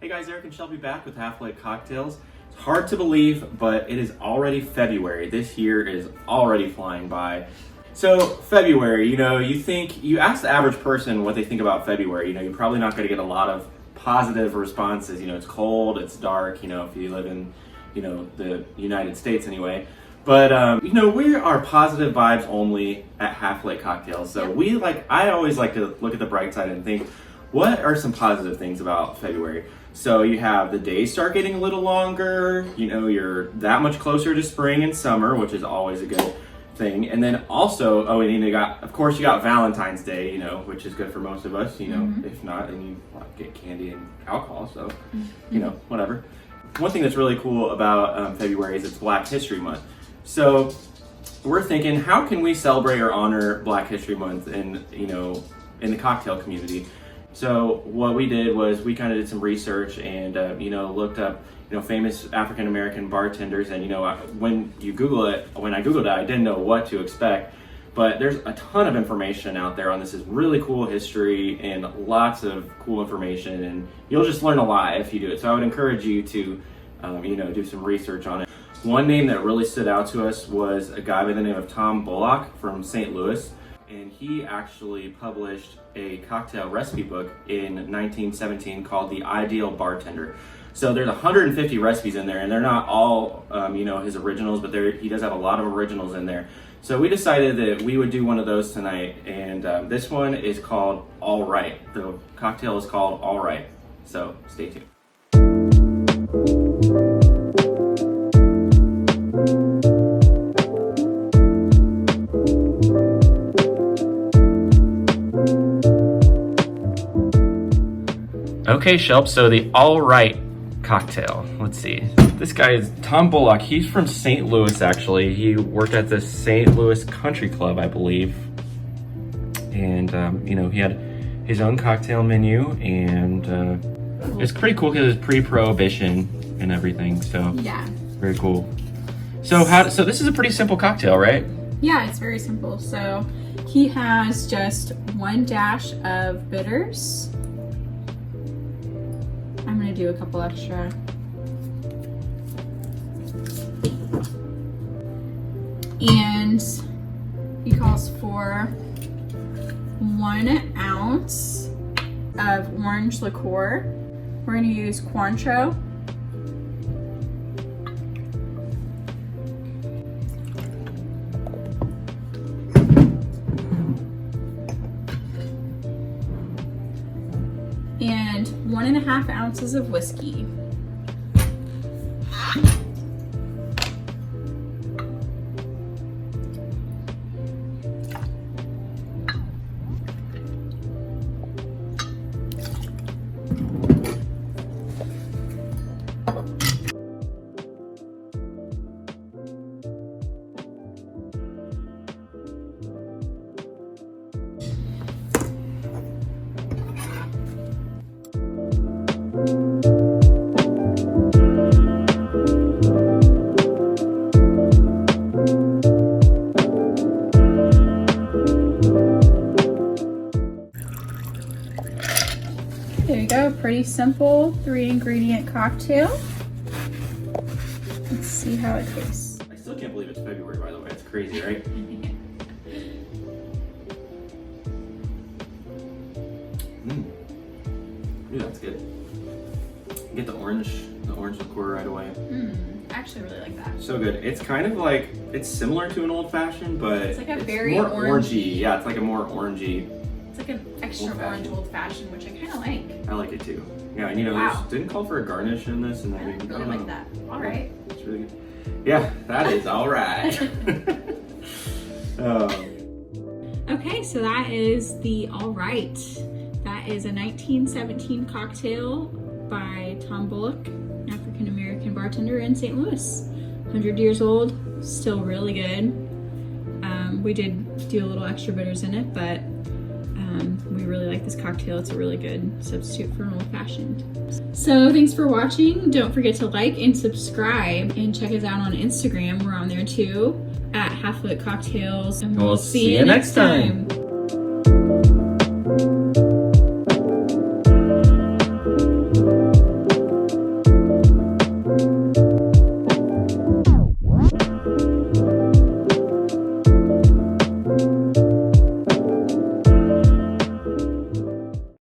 Hey guys, Eric and Shelby back with Half-Lit Cocktails. It's hard to believe, but it is already February. This year is already flying by. So February, you ask the average person what they think about February, you're probably not going to get a lot of positive responses. It's cold, it's dark, if you live in, the United States anyway. But, we are positive vibes only at Half-Lit Cocktails. So I always like to look at the bright side and think, what are some positive things about February? So you have the days start getting a little longer, you're that much closer to spring and summer, which is always a good thing. And then also, you got Valentine's Day, which is good for most of us, if not, then you get candy and alcohol, so, whatever. One thing that's really cool about February is it's Black History Month. So we're thinking, how can we celebrate or honor Black History Month in the cocktail community? So what we did was we kind of did some research and looked up famous African American bartenders, and when I Googled it, I didn't know what to expect, but there's a ton of information out there on this. Is really cool history and lots of cool information, and you'll just learn a lot if you do it. So I would encourage you to do some research on it. One name that really stood out to us was a guy by the name of Tom Bullock from St. Louis. And he actually published a cocktail recipe book in 1917 called The Ideal Bartender. So there's 150 recipes in there, and they're not all, his originals, but he does have a lot of originals in there. So we decided that we would do one of those tonight, and this one is called All Right. The cocktail is called All Right. So stay tuned. Okay, Shelp, so the All Right cocktail. Let's see. This guy is Tom Bullock. He's from St. Louis, actually. He worked at the St. Louis Country Club, I believe. And, he had his own cocktail menu, and it's pretty cool because it's pre-prohibition and everything, so yeah, very cool. So this is a pretty simple cocktail, right? Yeah, it's very simple. So he has just one dash of bitters. I'm gonna do a couple extra. And he calls for 1 ounce of orange liqueur. We're gonna use Cointreau. And 1.5 ounces of whiskey. There you go, pretty simple 3-ingredient cocktail. Let's see how it tastes. I still can't believe it's February, by the way. It's crazy, right? Ooh, that's good. Get the orange liqueur right away. I actually really like that. So good. It's kind of like, it's similar to an old fashioned, but it's like a very more orangey. Yeah, it's like a more orangey. It's like an extra orange old fashioned, which I kind of like. I like it too. Yeah, and didn't call for a garnish in this, and I really like that. All right. It's really good. Yeah, that is all right. Okay, so that is the All Right. That is a 1917 cocktail by Tom Bullock, African American bartender in St. Louis. 100 years old, still really good. We did do a little extra bitters in it, but we really like this cocktail. It's a really good substitute for an old fashioned. So thanks for watching. Don't forget to like and subscribe, and check us out on Instagram. We're on there too, at Half-Lit Cocktails. And we'll see you next time.